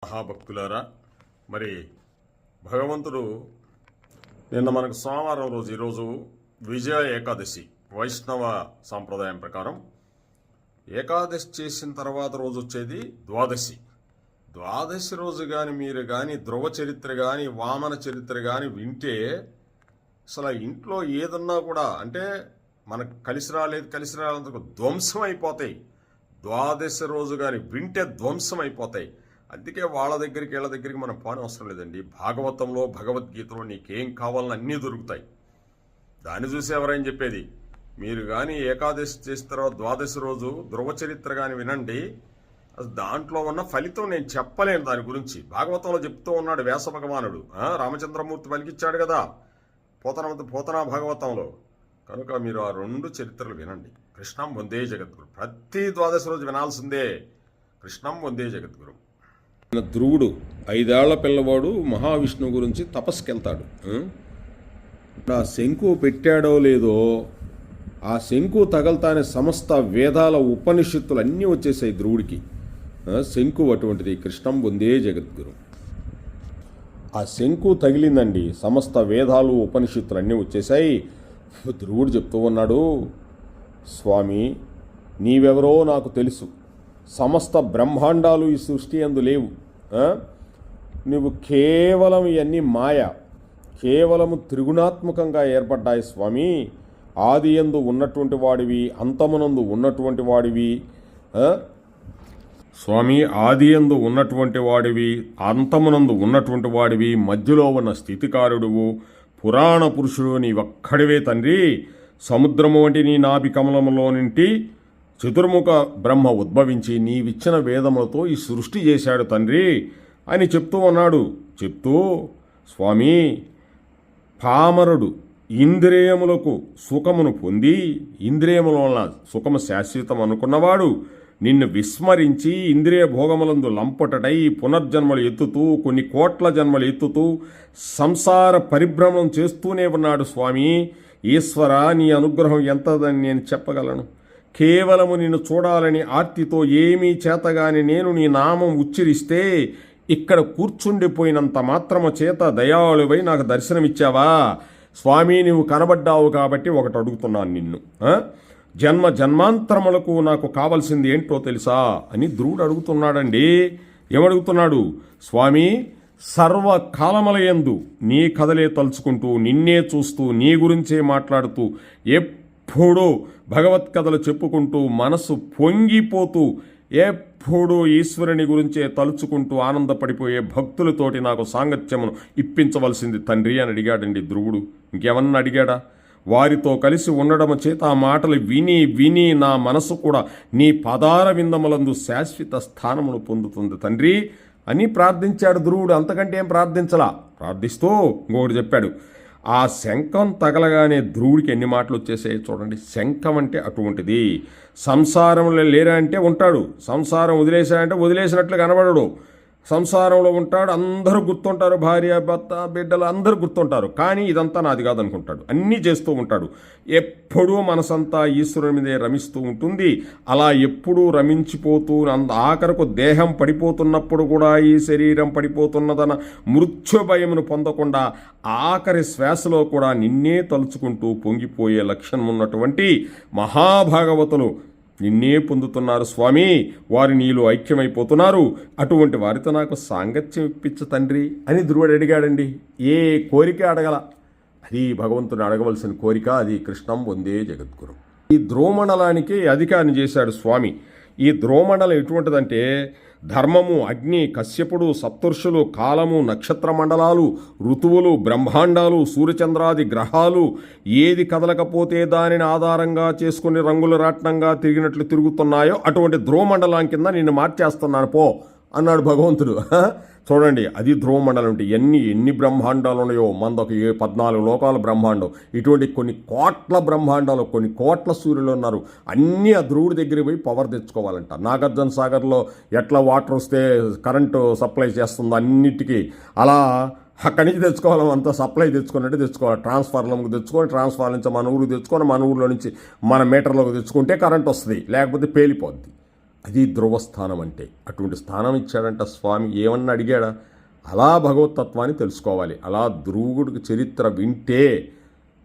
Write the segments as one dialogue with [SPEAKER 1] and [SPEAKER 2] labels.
[SPEAKER 1] మహాభక్తులారా, మరి భగవంతుడు నిన్న మనకు సోమవారం రోజు ఈరోజు విజయ ఏకాదశి వైష్ణవ సాంప్రదాయం ప్రకారం ఏకాదశి చేసిన తర్వాత రోజు వచ్చేది ద్వాదశి. ద్వాదశి రోజు కానీ మీరు కానీ ధ్రువ చరిత్ర కానీ వామన చరిత్ర కానీ వింటే అసలు ఇంట్లో ఏదన్నా కూడా అంటే మనకు కలిసి రాలేదు ధ్వంసం అయిపోతాయి. ద్వాదశి రోజు కానీ వింటే ధ్వంసం అయిపోతాయి. అందుకే వాళ్ళ దగ్గరికి వీళ్ళ దగ్గరికి మనం పోని అవసరం లేదండి. భాగవతంలో భగవద్గీతలో నీకేం కావాలని అన్నీ దొరుకుతాయి. దాన్ని చూసి ఎవరైనా చెప్పేది. మీరు కానీ ఏకాదశి చేసిన తర్వాత ద్వాదశి రోజు ధ్రువ చరిత్ర కానీ వినండి. దాంట్లో ఉన్న ఫలితం నేను చెప్పలేను. దాని గురించి భాగవతంలో చెప్తూ ఉన్నాడు వ్యాస భగవానుడు. రామచంద్రమూర్తి పలికిచ్చాడు కదా పోతనా భాగవతంలో. కనుక మీరు ఆ రెండు చరిత్రలు వినండి. కృష్ణం వందే జగద్గురు. ప్రతి ద్వాదశి రోజు వినాల్సిందే కృష్ణం వందే జగద్గురు.
[SPEAKER 2] ధ్రువుడు 5 ఏళ్ల పిల్లవాడు మహావిష్ణువు గురించి తపస్సుకెళ్తాడు. ఆ శంకు పెట్టాడో లేదో ఆ శంకు తగలతానే సమస్త వేదాల ఉపనిషత్తులు అన్నీ వచ్చేసాయి ధ్రువుడికి. శంకు అటువంటిది. కృష్ణం వందే జగద్గురు. ఆ శంకు తగిలిందండి, సమస్త వేదాలు ఉపనిషత్తులు అన్నీ వచ్చేసాయి. ధ్రువుడు చెప్తూ ఉన్నాడు, స్వామి నీవెవరో నాకు తెలుసు. సమస్త బ్రహ్మాండాలు ఈ సృష్టి యందు లేవు. నువ్వు కేవలం ఇవన్నీ మాయ, కేవలము త్రిగుణాత్మకంగా ఏర్పడ్డాయి స్వామి. ఆది యందు ఉన్నటువంటి వాడివి, అంతమునందు ఉన్నటువంటి వాడివి. స్వామి ఆది యందు ఉన్నటువంటి వాడివి, అంతమునందు ఉన్నటువంటి వాడివి, మధ్యలో ఉన్న స్థితికారుడువు, పురాణ పురుషుడు నీవొక్కడివే తండ్రి. సముద్రము వంటి నీ నాభి కమలములో నుండి చతుర్ముఖ బ్రహ్మ ఉద్భవించి నీవిచ్చిన వేదములతో ఈ సృష్టి చేశాడు తండ్రి అని చెప్తూ ఉన్నాడు. చెప్తూ స్వామి పామరుడు ఇంద్రియములకు సుఖమును పొంది ఇంద్రియముల వలన సుఖము శాశ్వతం అనుకున్నవాడు నిన్ను విస్మరించి ఇంద్రియ భోగములందు లంపటడై పునర్జన్మలు ఎత్తుతూ కొన్ని కోట్ల జన్మలు ఎత్తుతూ సంసార పరిభ్రమణం చేస్తూనే ఉన్నాడు. స్వామి ఈశ్వర నీ అనుగ్రహం ఎంతదని నేను చెప్పగలను. కేవలము నిన్ను చూడాలని ఆర్తితో ఏమీ చేతగాని నేను నీ నామం ఉచ్చరిస్తే ఇక్కడ కూర్చుండిపోయినంత మాత్రము చేత దయాళువై నాకు దర్శనమిచ్చావా స్వామి. నువ్వు కనబడ్డావు కాబట్టి ఒకటి అడుగుతున్నాను నిన్ను. జన్మాంతరములకు నాకు కావలసింది ఏంటో తెలుసా అని ధ్రువుడు అడుగుతున్నాడండి. ఏమడుగుతున్నాడు? స్వామి సర్వకాలములయందు నీ కథలే తలుచుకుంటూ నిన్నే చూస్తూ నీ గురించే మాట్లాడుతూ ఎప్పుడూ భగవత్ కథలు చెప్పుకుంటూ మనసు పొంగిపోతూ ఎప్పుడూ ఈశ్వరుని గురించే తలుచుకుంటూ ఆనందపడిపోయే భక్తులతోటి నాకు సాంగత్యమును ఇప్పించవలసింది తండ్రి అని అడిగాడండి ధ్రువుడు. ఇంకేమన్నా అడిగాడా? వారితో కలిసి ఉండడం చేత ఆ మాటలు విని విని నా మనసు కూడా నీ పదార విందములందు శాశ్వత స్థానమును పొందుతుంది తండ్రి అని ప్రార్థించాడు ధ్రువుడు. అంతకంటే ఏం ప్రార్థించలా. ప్రార్థిస్తూ ఇంకొకటి చెప్పాడు. ఆ శంఖం తగలగానే ధ్రువుడికి ఎన్ని మాటలు వచ్చేసాయి చూడండి. శంఖం అంటే అటువంటిది. సంసారంలో లేరా అంటే ఉంటాడు, సంసారం వదిలేశాడంటే వదిలేసినట్లు కనబడడు. సంసారంలో ఉంటాడు, అందరూ గుర్తుంటారు, భార్య భర్త బిడ్డలు అందరూ గుర్తుంటారు. కానీ ఇదంతా నాది కాదనుకుంటాడు, అన్నీ చేస్తూ ఉంటాడు. ఎప్పుడూ మనసంతా ఈశ్వరుని మీదే రమిస్తూ ఉంటుంది. అలా ఎప్పుడూ రమించిపోతూ ఆఖరకు దేహం పడిపోతున్నప్పుడు కూడా ఈ శరీరం పడిపోతున్నదన్న మృత్యు భయమును పొందకుండా ఆఖరి శ్వాసలో కూడా నిన్నే తలుచుకుంటూ పొంగిపోయే లక్షణం ఉన్నటువంటి మహాభాగవతులు నిన్నే పొందుతున్నారు స్వామి. వారు నీలో ఐక్యమైపోతున్నారు. అటువంటి వారితో నాకు సాంగత్యం ఇప్పించు తండ్రి అని ధ్రువుడు అడిగాడండి. ఏ కోరిక అడగల. అది భగవంతుని అడగవలసిన కోరిక. అది కృష్ణం వందే జగద్గురు. ఈ ధ్రువమండలానికి అధికారిని చేశాడు స్వామి. ఈ ధ్రువమండలం ఎటువంటిదంటే ధర్మము, అగ్ని, కశ్యపుడు, సప్తర్షులు, కాలము, నక్షత్ర మండలాలు, ఋతువులు, బ్రహ్మాండాలు, సూర్యచంద్రాది గ్రహాలు ఏది కదలకపోతే దానిని ఆధారంగా చేసుకుని రంగుల రాట్నంగా తిరిగినట్లు తిరుగుతున్నాయో అటువంటి ధ్రువమండలం కింద నిన్ను మార్చేస్తున్నాను పో అన్నాడు భగవంతుడు. చూడండి, అది ధ్రువమండలం అంటే ఎన్ని బ్రహ్మాండాలు ఉన్నాయో. మనదొక 14 లోకాల బ్రహ్మాండం. ఇటువంటి కొన్ని కోట్ల బ్రహ్మాండాలు, కొన్ని కోట్ల సూర్యులు ఉన్నారు. అన్నీ ఆ ధ్రువుడి దగ్గరికి పోయి పవర్ తెచ్చుకోవాలంట. నాగార్జున సాగర్లో ఎట్లా వాటర్ వస్తే కరెంటు సప్లై చేస్తుందో అన్నిటికీ అలా అక్కడి నుంచి తెచ్చుకోవాలి. అంతా సప్లై తెచ్చుకున్నట్టు తెచ్చుకోవాలి. ట్రాన్స్ఫార్మర్కి తెచ్చుకొని ట్రాన్స్ఫార్మర్ నుంచి మన ఊరికి తెచ్చుకొని మన ఊరిలో నుంచి మన మీటర్లోకి తెచ్చుకుంటే కరెంట్ వస్తుంది, లేకపోతే పేలిపోద్ది. అది ధ్రువస్థానం అంటే. అటువంటి స్థానం ఇచ్చాడంట స్వామి. ఏమన్నా అడిగాడా? అలా భగవతత్వాన్ని తెలుసుకోవాలి. అలా ధ్రువుడికి చరిత్ర వింటే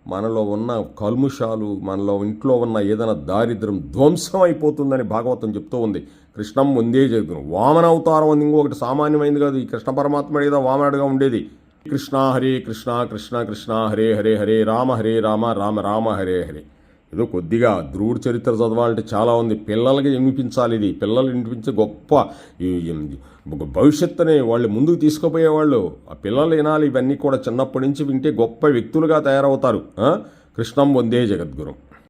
[SPEAKER 2] మనలో ఉన్న కల్ముషాలు, మనలో ఇంట్లో ఉన్న ఏదైనా దారిద్ర్యం ధ్వంసం అయిపోతుందని భాగవతం చెప్తూ ఉంది. కృష్ణం ముందే జరుగుతుంది. వామన అవతారం అని ఇంకొకటి సామాన్యమైంది కాదు. ఈ కృష్ణ పరమాత్మ ఏదో వామనుడిగా ఉండేది. కృష్ణ హరే కృష్ణ కృష్ణ కృష్ణ హరే హరే హరే రామ రామ రామ హరే హరే. ఏదో కొద్దిగా ధ్రువుడి చరిత్ర చదవాలంటే చాలా ఉంది. పిల్లలకి వినిపించాలి. ఇది పిల్లలు వినిపించే గొప్ప భవిష్యత్తుని వాళ్ళు ముందుకు తీసుకుపోయేవాళ్ళు. ఆ పిల్లలు వినాలి. ఇవన్నీ కూడా చిన్నప్పటి నుంచి వింటే గొప్ప వ్యక్తులుగా తయారవుతారు. కృష్ణం వందే జగద్గురు.